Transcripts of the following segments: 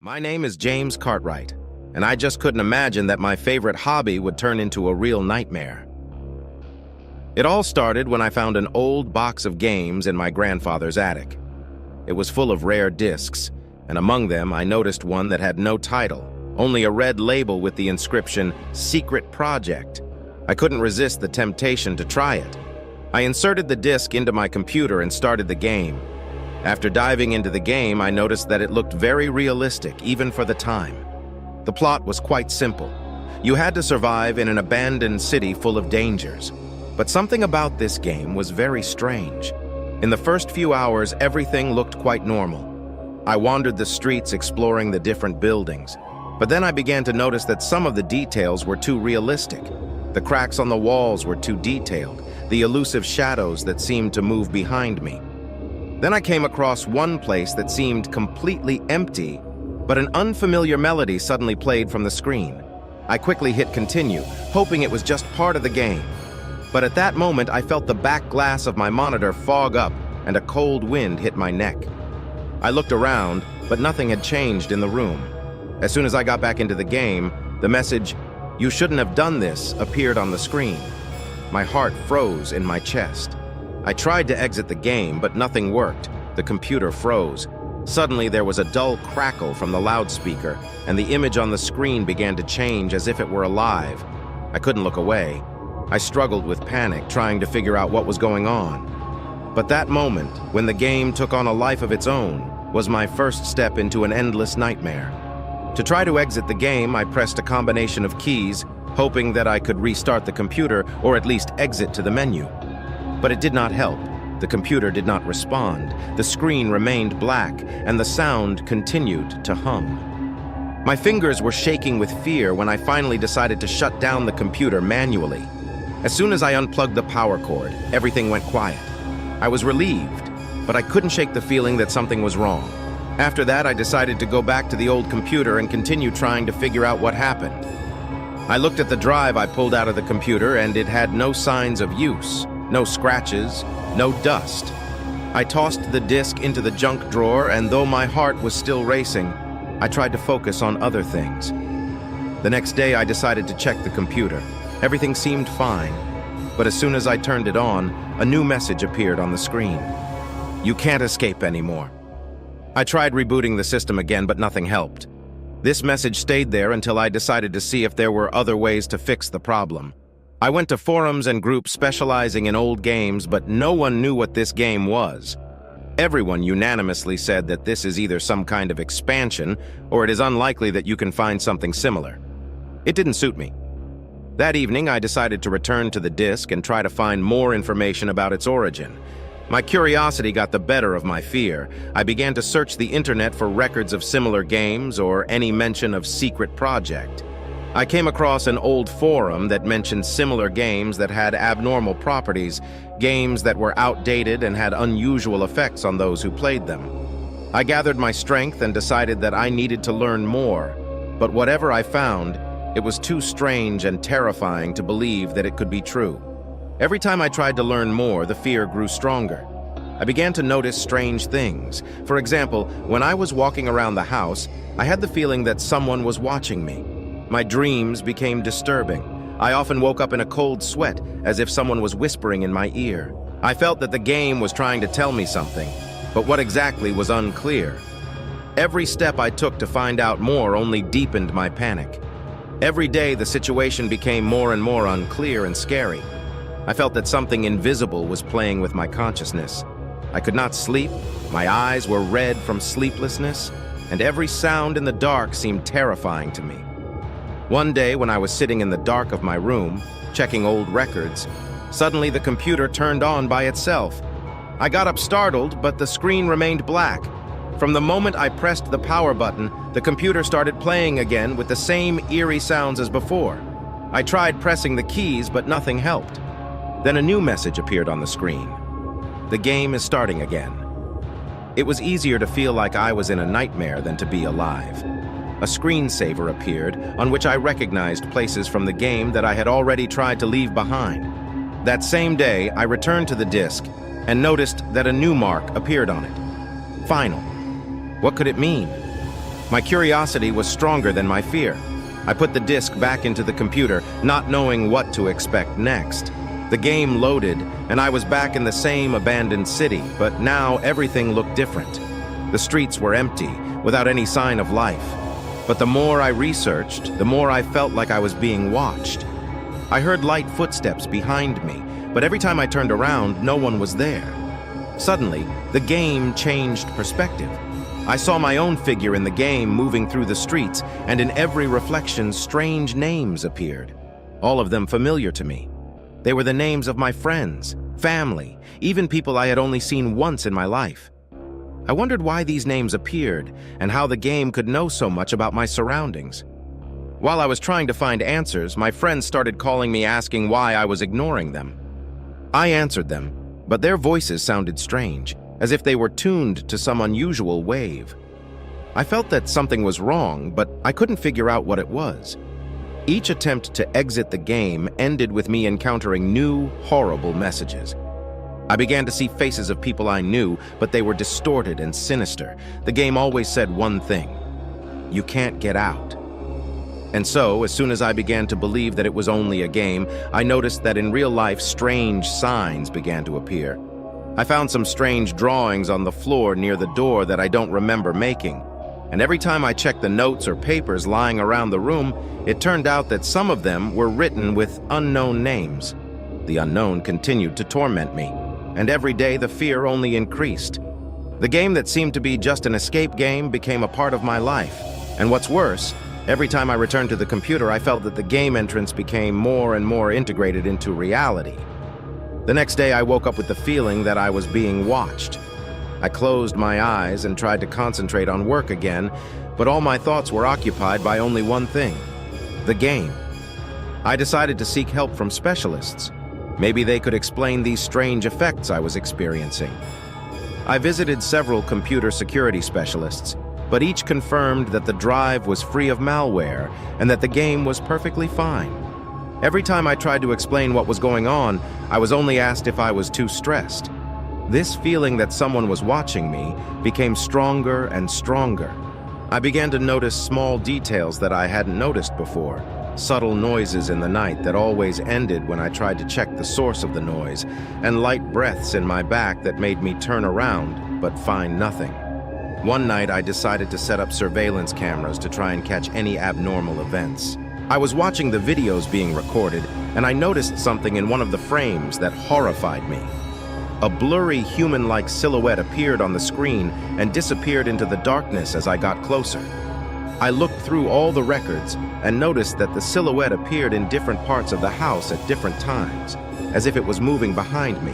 My name is James Cartwright, and I just couldn't imagine that my favorite hobby would turn into a real nightmare. It all started when I found an old box of games in my grandfather's attic. It was full of rare discs, and among them I noticed one that had no title, only a red label with the inscription, "Secret Project." I couldn't resist the temptation to try it. I inserted the disc into my computer and started the game. After diving into the game, I noticed that it looked very realistic, even for the time. The plot was quite simple. You had to survive in an abandoned city full of dangers. But something about this game was very strange. In the first few hours, everything looked quite normal. I wandered the streets exploring the different buildings. But then I began to notice that some of the details were too realistic. The cracks on the walls were too detailed, the elusive shadows that seemed to move behind me. Then I came across one place that seemed completely empty, but an unfamiliar melody suddenly played from the screen. I quickly hit continue, hoping it was just part of the game. But at that moment, I felt the back glass of my monitor fog up and a cold wind hit my neck. I looked around, but nothing had changed in the room. As soon as I got back into the game, the message, "You shouldn't have done this," appeared on the screen. My heart froze in my chest. I tried to exit the game, but nothing worked. The computer froze. Suddenly, there was a dull crackle from the loudspeaker, and the image on the screen began to change as if it were alive. I couldn't look away. I struggled with panic, trying to figure out what was going on. But that moment, when the game took on a life of its own, was my first step into an endless nightmare. To try to exit the game, I pressed a combination of keys, hoping that I could restart the computer or at least exit to the menu. But it did not help. The computer did not respond. The screen remained black, and the sound continued to hum. My fingers were shaking with fear when I finally decided to shut down the computer manually. As soon as I unplugged the power cord, everything went quiet. I was relieved, but I couldn't shake the feeling that something was wrong. After that, I decided to go back to the old computer and continue trying to figure out what happened. I looked at the drive I pulled out of the computer, and it had no signs of use. No scratches, no dust. I tossed the disk into the junk drawer, and though my heart was still racing, I tried to focus on other things. The next day, I decided to check the computer. Everything seemed fine, but as soon as I turned it on, a new message appeared on the screen. "You can't escape anymore." I tried rebooting the system again, but nothing helped. This message stayed there until I decided to see if there were other ways to fix the problem. I went to forums and groups specializing in old games, but no one knew what this game was. Everyone unanimously said that this is either some kind of expansion, or it is unlikely that you can find something similar. It didn't suit me. That evening, I decided to return to the disc and try to find more information about its origin. My curiosity got the better of my fear. I began to search the internet for records of similar games or any mention of Secret Project. I came across an old forum that mentioned similar games that had abnormal properties, games that were outdated and had unusual effects on those who played them. I gathered my strength and decided that I needed to learn more, but whatever I found, it was too strange and terrifying to believe that it could be true. Every time I tried to learn more, the fear grew stronger. I began to notice strange things. For example, when I was walking around the house, I had the feeling that someone was watching me. My dreams became disturbing. I often woke up in a cold sweat, as if someone was whispering in my ear. I felt that the game was trying to tell me something, but what exactly was unclear. Every step I took to find out more only deepened my panic. Every day, the situation became more and more unclear and scary. I felt that something invisible was playing with my consciousness. I could not sleep, my eyes were red from sleeplessness, and every sound in the dark seemed terrifying to me. One day, when I was sitting in the dark of my room, checking old records, suddenly the computer turned on by itself. I got up startled, but the screen remained black. From the moment I pressed the power button, the computer started playing again with the same eerie sounds as before. I tried pressing the keys, but nothing helped. Then a new message appeared on the screen. "The game is starting again." It was easier to feel like I was in a nightmare than to be alive. A screensaver appeared, on which I recognized places from the game that I had already tried to leave behind. That same day, I returned to the disc and noticed that a new mark appeared on it. Final. What could it mean? My curiosity was stronger than my fear. I put the disc back into the computer, not knowing what to expect next. The game loaded, and I was back in the same abandoned city, but now everything looked different. The streets were empty, without any sign of life. But the more I researched, the more I felt like I was being watched. I heard light footsteps behind me, but every time I turned around, no one was there. Suddenly, the game changed perspective. I saw my own figure in the game moving through the streets, and in every reflection, strange names appeared, all of them familiar to me. They were the names of my friends, family, even people I had only seen once in my life. I wondered why these names appeared and how the game could know so much about my surroundings. While I was trying to find answers, my friends started calling me asking why I was ignoring them. I answered them, but their voices sounded strange, as if they were tuned to some unusual wave. I felt that something was wrong, but I couldn't figure out what it was. Each attempt to exit the game ended with me encountering new, horrible messages. I began to see faces of people I knew, but they were distorted and sinister. The game always said one thing: you can't get out. And so, as soon as I began to believe that it was only a game, I noticed that in real life, strange signs began to appear. I found some strange drawings on the floor near the door that I don't remember making. And every time I checked the notes or papers lying around the room, it turned out that some of them were written with unknown names. The unknown continued to torment me, and every day the fear only increased. The game that seemed to be just an escape game became a part of my life. And what's worse, every time I returned to the computer, I felt that the game entrance became more and more integrated into reality. The next day, I woke up with the feeling that I was being watched. I closed my eyes and tried to concentrate on work again, but all my thoughts were occupied by only one thing: the game. I decided to seek help from specialists. Maybe they could explain these strange effects I was experiencing. I visited several computer security specialists, but each confirmed that the drive was free of malware and that the game was perfectly fine. Every time I tried to explain what was going on, I was only asked if I was too stressed. This feeling that someone was watching me became stronger and stronger. I began to notice small details that I hadn't noticed before, subtle noises in the night that always ended when I tried to check the source of the noise, and light breaths in my back that made me turn around but find nothing. One night I decided to set up surveillance cameras to try and catch any abnormal events. I was watching the videos being recorded, and I noticed something in one of the frames that horrified me. A blurry human-like silhouette appeared on the screen and disappeared into the darkness as I got closer. I looked through all the records and noticed that the silhouette appeared in different parts of the house at different times, as if it was moving behind me.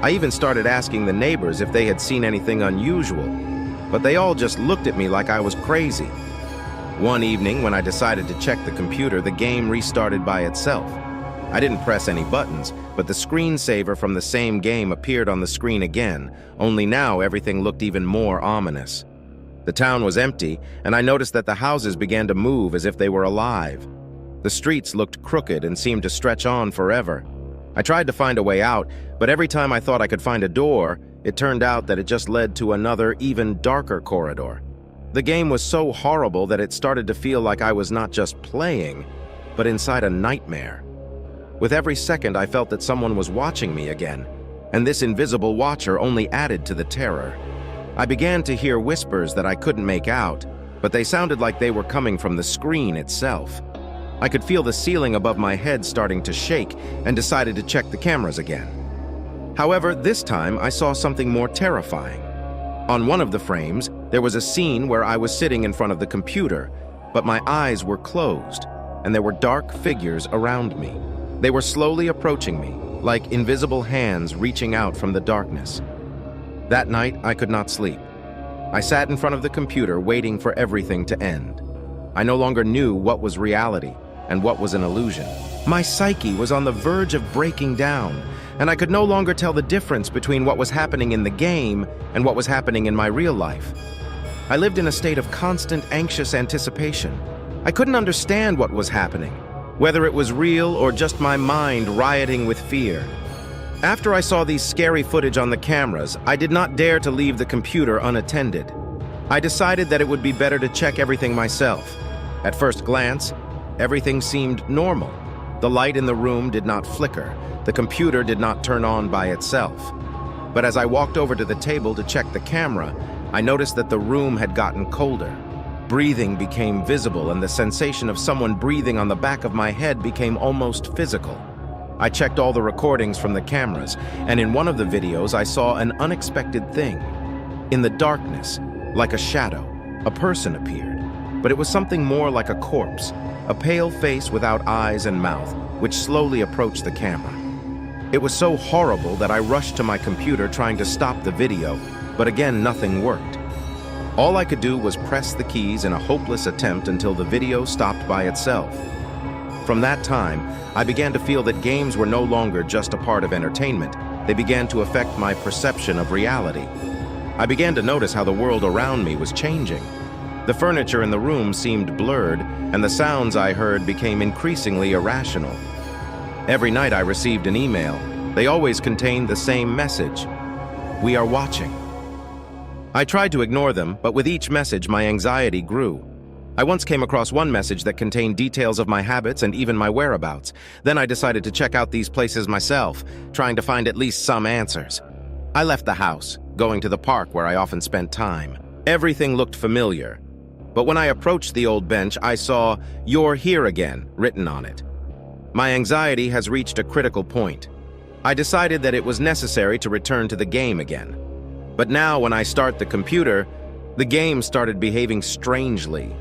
I even started asking the neighbors if they had seen anything unusual, but they all just looked at me like I was crazy. One evening, when I decided to check the computer, the game restarted by itself. I didn't press any buttons, but the screensaver from the same game appeared on the screen again, only now everything looked even more ominous. The town was empty, and I noticed that the houses began to move as if they were alive. The streets looked crooked and seemed to stretch on forever. I tried to find a way out, but every time I thought I could find a door, it turned out that it just led to another, even darker corridor. The game was so horrible that it started to feel like I was not just playing, but inside a nightmare. With every second, I felt that someone was watching me again, and this invisible watcher only added to the terror. I began to hear whispers that I couldn't make out, but they sounded like they were coming from the screen itself. I could feel the ceiling above my head starting to shake and decided to check the cameras again. However, this time I saw something more terrifying. On one of the frames, there was a scene where I was sitting in front of the computer, but my eyes were closed, and there were dark figures around me. They were slowly approaching me, like invisible hands reaching out from the darkness. That night, I could not sleep. I sat in front of the computer waiting for everything to end. I no longer knew what was reality and what was an illusion. My psyche was on the verge of breaking down, and I could no longer tell the difference between what was happening in the game and what was happening in my real life. I lived in a state of constant anxious anticipation. I couldn't understand what was happening, whether it was real or just my mind rioting with fear. After I saw these scary footage on the cameras, I did not dare to leave the computer unattended. I decided that it would be better to check everything myself. At first glance, everything seemed normal. The light in the room did not flicker. The computer did not turn on by itself. But as I walked over to the table to check the camera, I noticed that the room had gotten colder. Breathing became visible, and the sensation of someone breathing on the back of my head became almost physical. I checked all the recordings from the cameras, and in one of the videos I saw an unexpected thing. In the darkness, like a shadow, a person appeared, but it was something more like a corpse, a pale face without eyes and mouth, which slowly approached the camera. It was so horrible that I rushed to my computer trying to stop the video, but again nothing worked. All I could do was press the keys in a hopeless attempt until the video stopped by itself. From that time, I began to feel that games were no longer just a part of entertainment. They began to affect my perception of reality. I began to notice how the world around me was changing. The furniture in the room seemed blurred, and the sounds I heard became increasingly irrational. Every night I received an email. They always contained the same message: "We are watching." I tried to ignore them, but with each message my anxiety grew. I once came across one message that contained details of my habits and even my whereabouts. Then I decided to check out these places myself, trying to find at least some answers. I left the house, going to the park where I often spent time. Everything looked familiar. But when I approached the old bench, I saw "You're here again" written on it. My anxiety has reached a critical point. I decided that it was necessary to return to the game again. But now when I start the computer, the game started behaving strangely.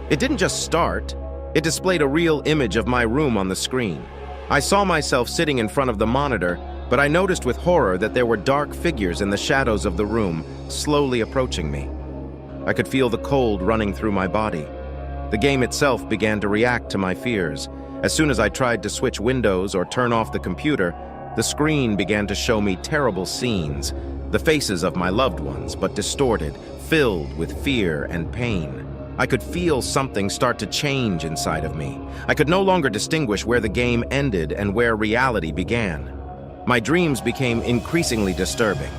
It didn't just start, it displayed a real image of my room on the screen. I saw myself sitting in front of the monitor, but I noticed with horror that there were dark figures in the shadows of the room, slowly approaching me. I could feel the cold running through my body. The game itself began to react to my fears. As soon as I tried to switch windows or turn off the computer, the screen began to show me terrible scenes, the faces of my loved ones, but distorted, filled with fear and pain. I could feel something start to change inside of me. I could no longer distinguish where the game ended and where reality began. My dreams became increasingly disturbing.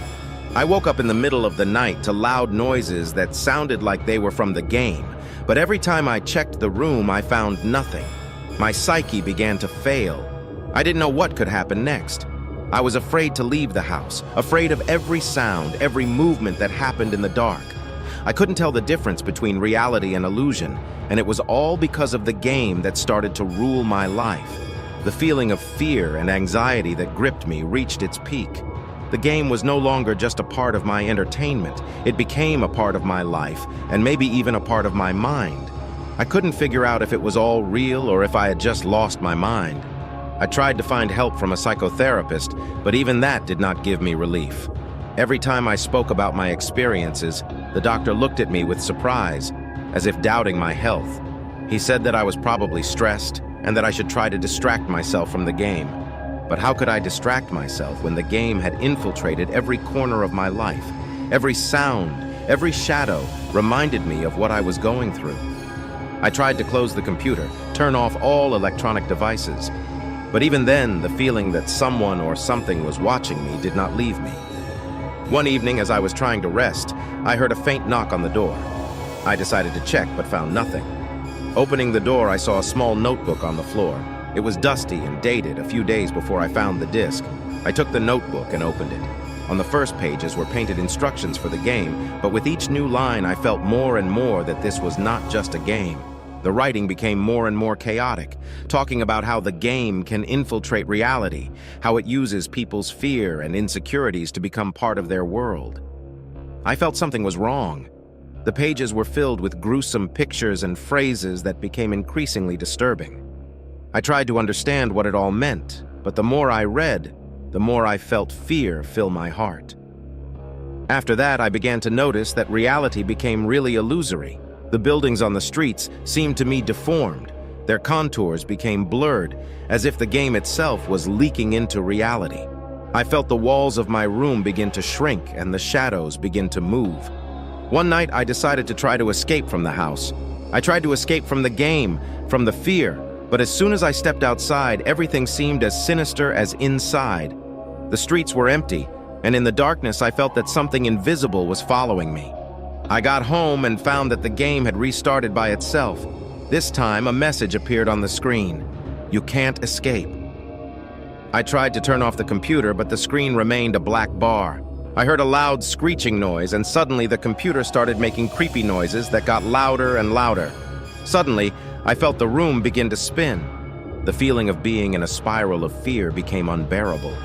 I woke up in the middle of the night to loud noises that sounded like they were from the game, but every time I checked the room, I found nothing. My psyche began to fail. I didn't know what could happen next. I was afraid to leave the house, afraid of every sound, every movement that happened in the dark. I couldn't tell the difference between reality and illusion, and it was all because of the game that started to rule my life. The feeling of fear and anxiety that gripped me reached its peak. The game was no longer just a part of my entertainment. It became a part of my life, and maybe even a part of my mind. I couldn't figure out if it was all real or if I had just lost my mind. I tried to find help from a psychotherapist, but even that did not give me relief. Every time I spoke about my experiences, the doctor looked at me with surprise, as if doubting my health. He said that I was probably stressed and that I should try to distract myself from the game. But how could I distract myself when the game had infiltrated every corner of my life? Every sound, every shadow reminded me of what I was going through. I tried to close the computer, turn off all electronic devices. But even then, the feeling that someone or something was watching me did not leave me. One evening, as I was trying to rest, I heard a faint knock on the door. I decided to check, but found nothing. Opening the door, I saw a small notebook on the floor. It was dusty and dated, a few days before I found the disc. I took the notebook and opened it. On the first pages were painted instructions for the game, but with each new line, I felt more and more that this was not just a game. The writing became more and more chaotic, talking about how the game can infiltrate reality, how it uses people's fear and insecurities to become part of their world. I felt something was wrong. The pages were filled with gruesome pictures and phrases that became increasingly disturbing. I tried to understand what it all meant, but the more I read, the more I felt fear fill my heart. After that, I began to notice that reality became really illusory. The buildings on the streets seemed to me deformed. Their contours became blurred, as if the game itself was leaking into reality. I felt the walls of my room begin to shrink and the shadows begin to move. One night, I decided to try to escape from the house. I tried to escape from the game, from the fear, but as soon as I stepped outside, everything seemed as sinister as inside. The streets were empty, and in the darkness, I felt that something invisible was following me. I got home and found that the game had restarted by itself. This time, a message appeared on the screen. You can't escape. I tried to turn off the computer, but the screen remained a black bar. I heard a loud screeching noise, and suddenly the computer started making creepy noises that got louder and louder. Suddenly, I felt the room begin to spin. The feeling of being in a spiral of fear became unbearable.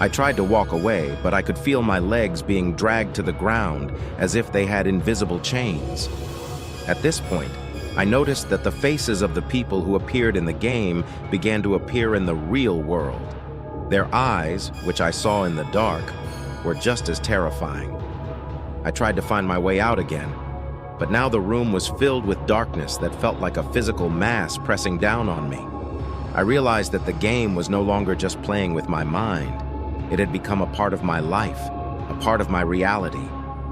I tried to walk away, but I could feel my legs being dragged to the ground as if they had invisible chains. At this point, I noticed that the faces of the people who appeared in the game began to appear in the real world. Their eyes, which I saw in the dark, were just as terrifying. I tried to find my way out again, but now the room was filled with darkness that felt like a physical mass pressing down on me. I realized that the game was no longer just playing with my mind. It had become a part of my life, a part of my reality,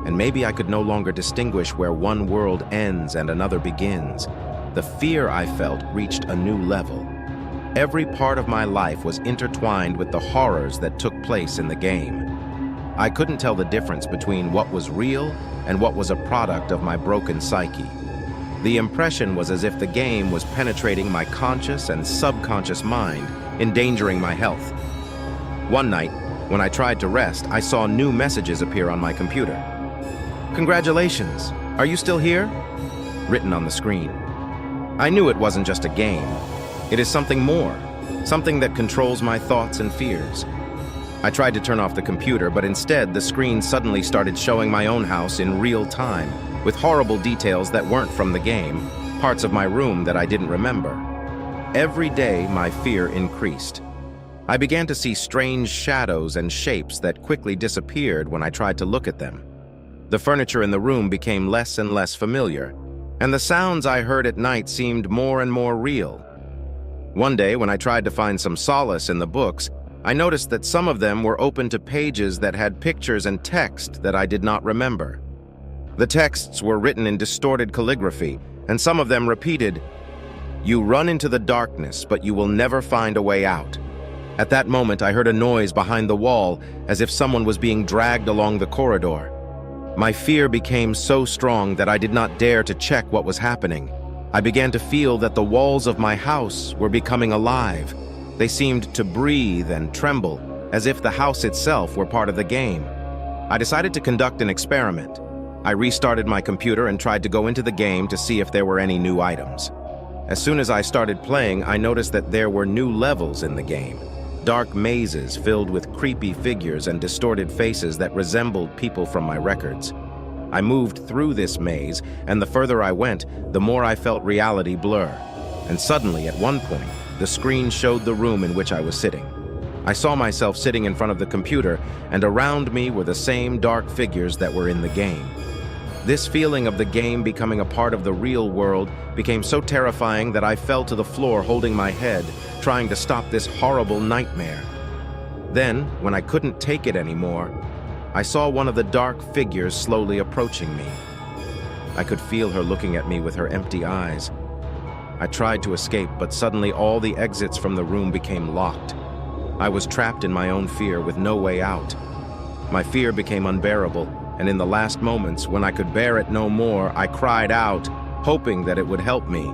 and maybe I could no longer distinguish where one world ends and another begins. The fear I felt reached a new level. Every part of my life was intertwined with the horrors that took place in the game. I couldn't tell the difference between what was real and what was a product of my broken psyche. The impression was as if the game was penetrating my conscious and subconscious mind, endangering my health. One night, when I tried to rest, I saw new messages appear on my computer. "Congratulations! Are you still here?" written on the screen. I knew it wasn't just a game. It is something more, something that controls my thoughts and fears. I tried to turn off the computer, but instead the screen suddenly started showing my own house in real time, with horrible details that weren't from the game, parts of my room that I didn't remember. Every day, my fear increased. I began to see strange shadows and shapes that quickly disappeared when I tried to look at them. The furniture in the room became less and less familiar, and the sounds I heard at night seemed more and more real. One day, when I tried to find some solace in the books, I noticed that some of them were open to pages that had pictures and text that I did not remember. The texts were written in distorted calligraphy, and some of them repeated, "You run into the darkness, but you will never find a way out." At that moment, I heard a noise behind the wall, as if someone was being dragged along the corridor. My fear became so strong that I did not dare to check what was happening. I began to feel that the walls of my house were becoming alive. They seemed to breathe and tremble, as if the house itself were part of the game. I decided to conduct an experiment. I restarted my computer and tried to go into the game to see if there were any new items. As soon as I started playing, I noticed that there were new levels in the game. Dark mazes filled with creepy figures and distorted faces that resembled people from my records. I moved through this maze, and the further I went, the more I felt reality blur. And suddenly, at one point, the screen showed the room in which I was sitting. I saw myself sitting in front of the computer, and around me were the same dark figures that were in the game. This feeling of the game becoming a part of the real world became so terrifying that I fell to the floor holding my head, trying to stop this horrible nightmare. Then, when I couldn't take it anymore, I saw one of the dark figures slowly approaching me. I could feel her looking at me with her empty eyes. I tried to escape, but suddenly all the exits from the room became locked. I was trapped in my own fear with no way out. My fear became unbearable, and in the last moments, when I could bear it no more, I cried out, hoping that it would help me.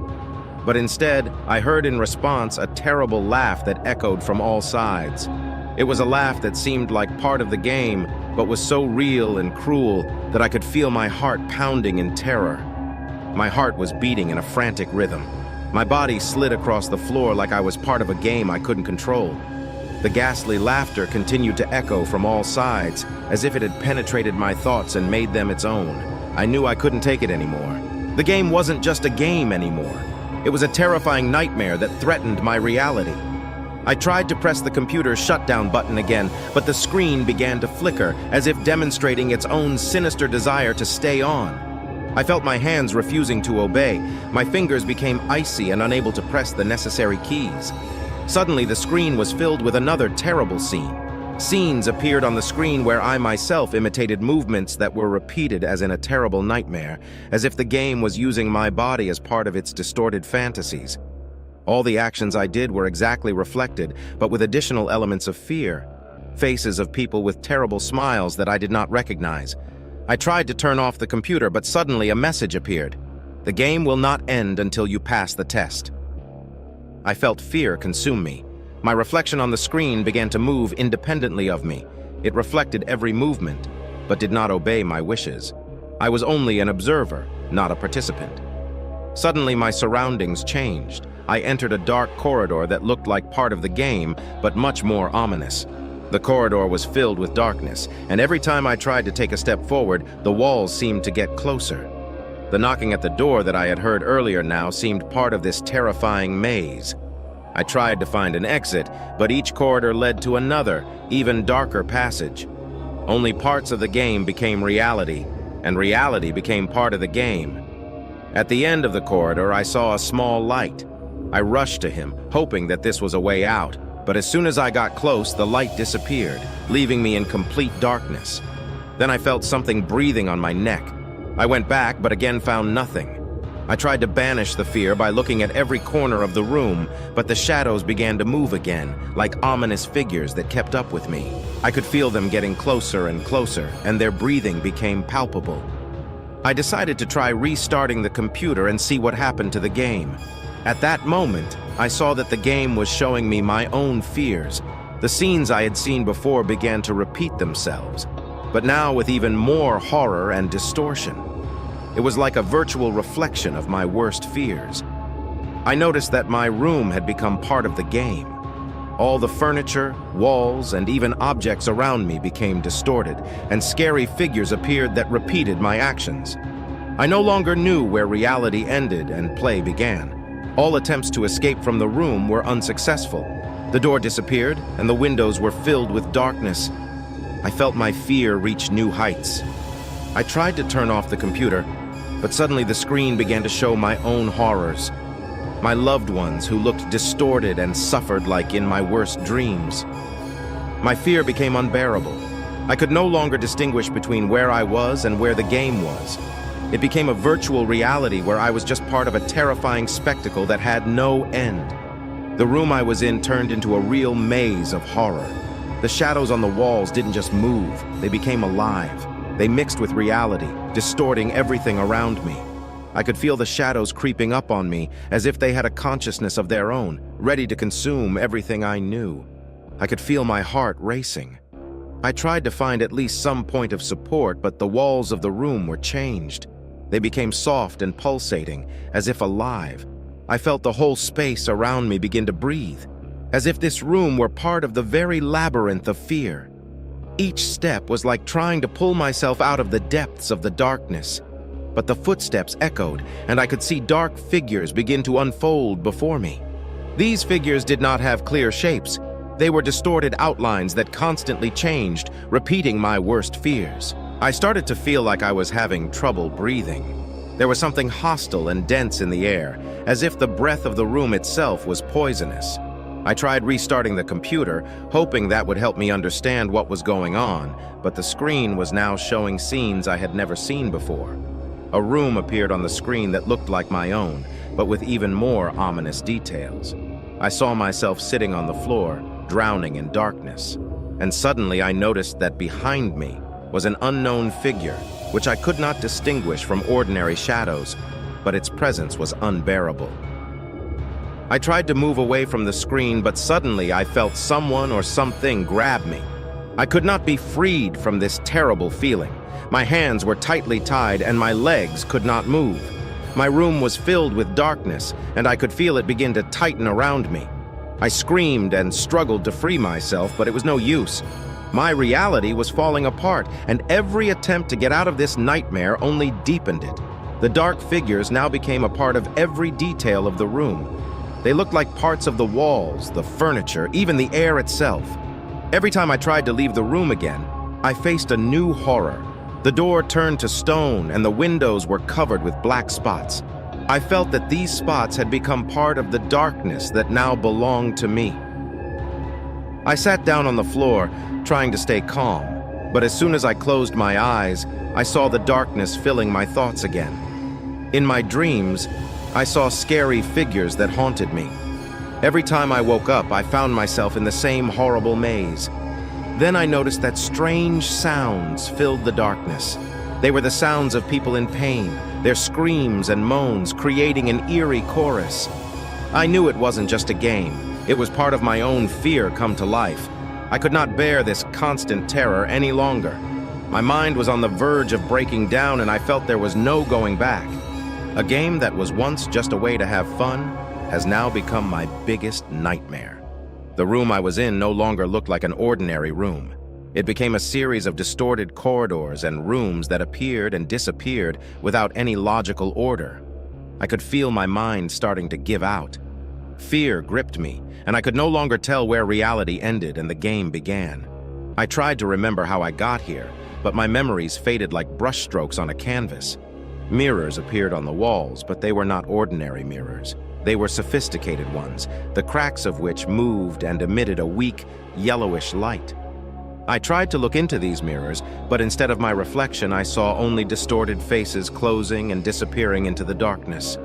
But instead, I heard in response a terrible laugh that echoed from all sides. It was a laugh that seemed like part of the game, but was so real and cruel that I could feel my heart pounding in terror. My heart was beating in a frantic rhythm. My body slid across the floor like I was part of a game I couldn't control. The ghastly laughter continued to echo from all sides, as if it had penetrated my thoughts and made them its own. I knew I couldn't take it anymore. The game wasn't just a game anymore. It was a terrifying nightmare that threatened my reality. I tried to press the computer's shutdown button again, but the screen began to flicker, as if demonstrating its own sinister desire to stay on. I felt my hands refusing to obey. My fingers became icy and unable to press the necessary keys. Suddenly, the screen was filled with another terrible scene. Scenes appeared on the screen where I myself imitated movements that were repeated as in a terrible nightmare, as if the game was using my body as part of its distorted fantasies. All the actions I did were exactly reflected, but with additional elements of fear. Faces of people with terrible smiles that I did not recognize. I tried to turn off the computer, but suddenly a message appeared. The game will not end until you pass the test. I felt fear consume me. My reflection on the screen began to move independently of me. It reflected every movement, but did not obey my wishes. I was only an observer, not a participant. Suddenly, my surroundings changed. I entered a dark corridor that looked like part of the game, but much more ominous. The corridor was filled with darkness, and every time I tried to take a step forward, the walls seemed to get closer. The knocking at the door that I had heard earlier now seemed part of this terrifying maze. I tried to find an exit, but each corridor led to another, even darker passage. Only parts of the game became reality, and reality became part of the game. At the end of the corridor, I saw a small light. I rushed to him, hoping that this was a way out, but as soon as I got close, the light disappeared, leaving me in complete darkness. Then I felt something breathing on my neck. I went back, but again found nothing. I tried to banish the fear by looking at every corner of the room, but the shadows began to move again, like ominous figures that kept up with me. I could feel them getting closer and closer, and their breathing became palpable. I decided to try restarting the computer and see what happened to the game. At that moment, I saw that the game was showing me my own fears. The scenes I had seen before began to repeat themselves, but now with even more horror and distortion. It was like a virtual reflection of my worst fears. I noticed that my room had become part of the game. All the furniture, walls, and even objects around me became distorted, and scary figures appeared that repeated my actions. I no longer knew where reality ended and play began. All attempts to escape from the room were unsuccessful. The door disappeared, and the windows were filled with darkness. I felt my fear reach new heights. I tried to turn off the computer, but suddenly the screen began to show my own horrors. My loved ones who looked distorted and suffered like in my worst dreams. My fear became unbearable. I could no longer distinguish between where I was and where the game was. It became a virtual reality where I was just part of a terrifying spectacle that had no end. The room I was in turned into a real maze of horror. The shadows on the walls didn't just move, they became alive. They mixed with reality, distorting everything around me. I could feel the shadows creeping up on me as if they had a consciousness of their own, ready to consume everything I knew. I could feel my heart racing. I tried to find at least some point of support, but the walls of the room were changed. They became soft and pulsating, as if alive. I felt the whole space around me begin to breathe, as if this room were part of the very labyrinth of fear. Each step was like trying to pull myself out of the depths of the darkness. But the footsteps echoed, and I could see dark figures begin to unfold before me. These figures did not have clear shapes. They were distorted outlines that constantly changed, repeating my worst fears. I started to feel like I was having trouble breathing. There was something hostile and dense in the air, as if the breath of the room itself was poisonous. I tried restarting the computer, hoping that would help me understand what was going on, but the screen was now showing scenes I had never seen before. A room appeared on the screen that looked like my own, but with even more ominous details. I saw myself sitting on the floor, drowning in darkness. And suddenly I noticed that behind me was an unknown figure, which I could not distinguish from ordinary shadows, but its presence was unbearable. I tried to move away from the screen, but suddenly I felt someone or something grab me. I could not be freed from this terrible feeling. My hands were tightly tied and my legs could not move. My room was filled with darkness, and I could feel it begin to tighten around me. I screamed and struggled to free myself, but it was no use. My reality was falling apart, and every attempt to get out of this nightmare only deepened it. The dark figures now became a part of every detail of the room. They looked like parts of the walls, the furniture, even the air itself. Every time I tried to leave the room again, I faced a new horror. The door turned to stone and the windows were covered with black spots. I felt that these spots had become part of the darkness that now belonged to me. I sat down on the floor, trying to stay calm, but as soon as I closed my eyes, I saw the darkness filling my thoughts again. In my dreams, I saw scary figures that haunted me. Every time I woke up, I found myself in the same horrible maze. Then I noticed that strange sounds filled the darkness. They were the sounds of people in pain, their screams and moans creating an eerie chorus. I knew it wasn't just a game. It was part of my own fear come to life. I could not bear this constant terror any longer. My mind was on the verge of breaking down, and I felt there was no going back. A game that was once just a way to have fun has now become my biggest nightmare. The room I was in no longer looked like an ordinary room. It became a series of distorted corridors and rooms that appeared and disappeared without any logical order. I could feel my mind starting to give out. Fear gripped me, and I could no longer tell where reality ended and the game began. I tried to remember how I got here, but my memories faded like brushstrokes on a canvas. Mirrors appeared on the walls, but they were not ordinary mirrors. They were sophisticated ones, the cracks of which moved and emitted a weak, yellowish light. I tried to look into these mirrors, but instead of my reflection, I saw only distorted faces closing and disappearing into the darkness.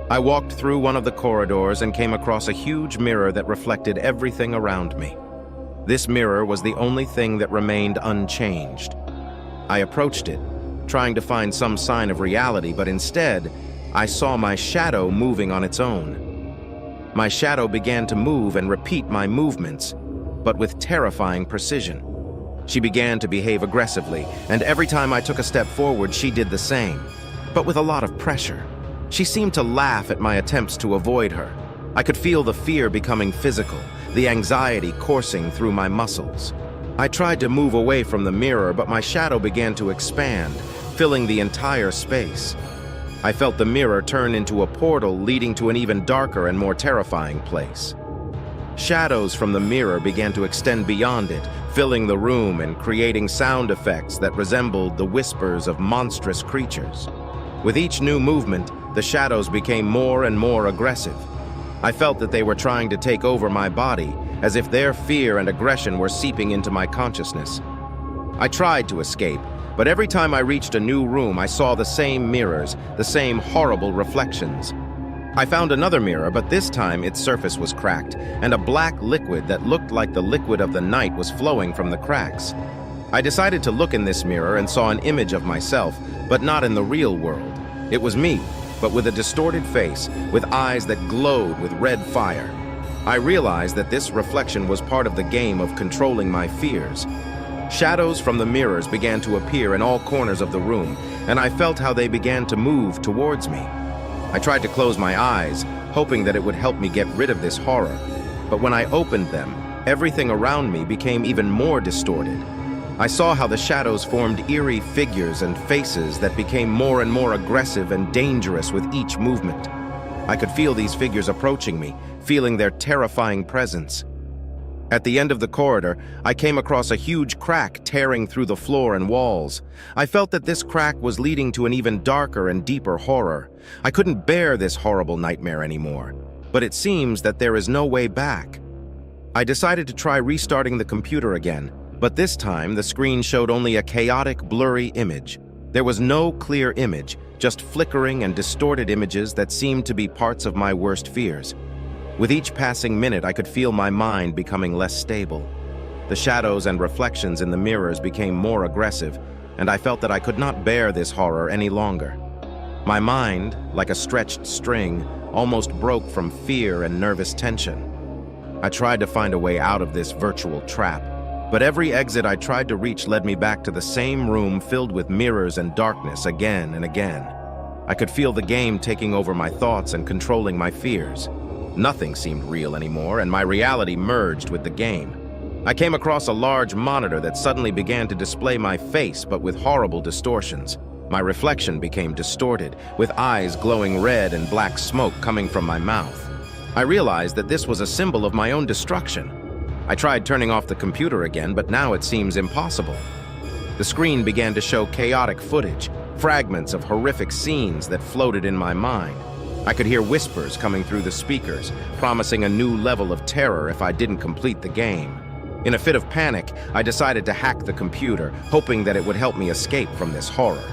I walked through one of the corridors and came across a huge mirror that reflected everything around me. This mirror was the only thing that remained unchanged. I approached it, trying to find some sign of reality, but instead, I saw my shadow moving on its own. My shadow began to move and repeat my movements, but with terrifying precision. She began to behave aggressively, and every time I took a step forward, she did the same, but with a lot of pressure. She seemed to laugh at my attempts to avoid her. I could feel the fear becoming physical, the anxiety coursing through my muscles. I tried to move away from the mirror, but my shadow began to expand, filling the entire space. I felt the mirror turn into a portal leading to an even darker and more terrifying place. Shadows from the mirror began to extend beyond it, filling the room and creating sound effects that resembled the whispers of monstrous creatures. With each new movement, the shadows became more and more aggressive. I felt that they were trying to take over my body, as if their fear and aggression were seeping into my consciousness. I tried to escape, but every time I reached a new room, I saw the same mirrors, the same horrible reflections. I found another mirror, but this time its surface was cracked, and a black liquid that looked like the liquid of the night was flowing from the cracks. I decided to look in this mirror and saw an image of myself, but not in the real world. It was me, but with a distorted face, with eyes that glowed with red fire. I realized that this reflection was part of the game of controlling my fears. Shadows from the mirrors began to appear in all corners of the room, and I felt how they began to move towards me. I tried to close my eyes, hoping that it would help me get rid of this horror. But when I opened them, everything around me became even more distorted. I saw how the shadows formed eerie figures and faces that became more and more aggressive and dangerous with each movement. I could feel these figures approaching me, feeling their terrifying presence. At the end of the corridor, I came across a huge crack tearing through the floor and walls. I felt that this crack was leading to an even darker and deeper horror. I couldn't bear this horrible nightmare anymore, but it seems that there is no way back. I decided to try restarting the computer again, but this time the screen showed only a chaotic, blurry image. There was no clear image, just flickering and distorted images that seemed to be parts of my worst fears. With each passing minute, I could feel my mind becoming less stable. The shadows and reflections in the mirrors became more aggressive, and I felt that I could not bear this horror any longer. My mind, like a stretched string, almost broke from fear and nervous tension. I tried to find a way out of this virtual trap, but every exit I tried to reach led me back to the same room filled with mirrors and darkness again and again. I could feel the game taking over my thoughts and controlling my fears. Nothing seemed real anymore, and my reality merged with the game. I came across a large monitor that suddenly began to display my face, but with horrible distortions. My reflection became distorted, with eyes glowing red and black smoke coming from my mouth. I realized that this was a symbol of my own destruction. I tried turning off the computer again, but now it seems impossible. The screen began to show chaotic footage, fragments of horrific scenes that floated in my mind. I could hear whispers coming through the speakers, promising a new level of terror if I didn't complete the game. In a fit of panic, I decided to hack the computer, hoping that it would help me escape from this horror.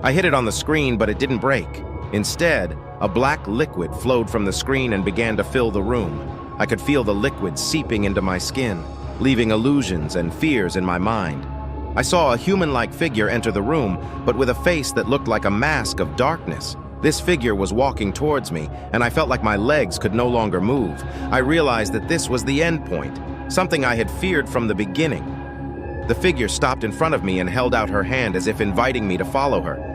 I hit it on the screen, but it didn't break. Instead, a black liquid flowed from the screen and began to fill the room. I could feel the liquid seeping into my skin, leaving illusions and fears in my mind. I saw a human-like figure enter the room, but with a face that looked like a mask of darkness. This figure was walking towards me, and I felt like my legs could no longer move. I realized that this was the end point, something I had feared from the beginning. The figure stopped in front of me and held out her hand as if inviting me to follow her.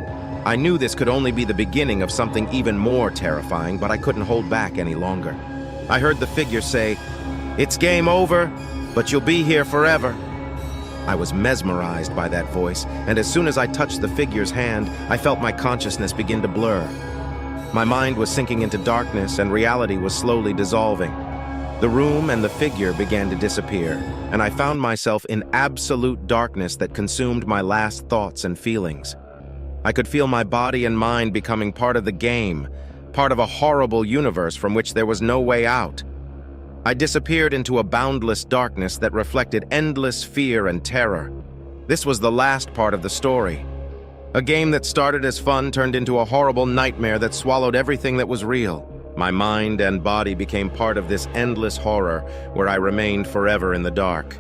I knew this could only be the beginning of something even more terrifying, but I couldn't hold back any longer. I heard the figure say, "It's game over, but you'll be here forever." I was mesmerized by that voice, and as soon as I touched the figure's hand, I felt my consciousness begin to blur. My mind was sinking into darkness, and reality was slowly dissolving. The room and the figure began to disappear, and I found myself in absolute darkness that consumed my last thoughts and feelings. I could feel my body and mind becoming part of the game, part of a horrible universe from which there was no way out. I disappeared into a boundless darkness that reflected endless fear and terror. This was the last part of the story. A game that started as fun turned into a horrible nightmare that swallowed everything that was real. My mind and body became part of this endless horror where I remained forever in the dark.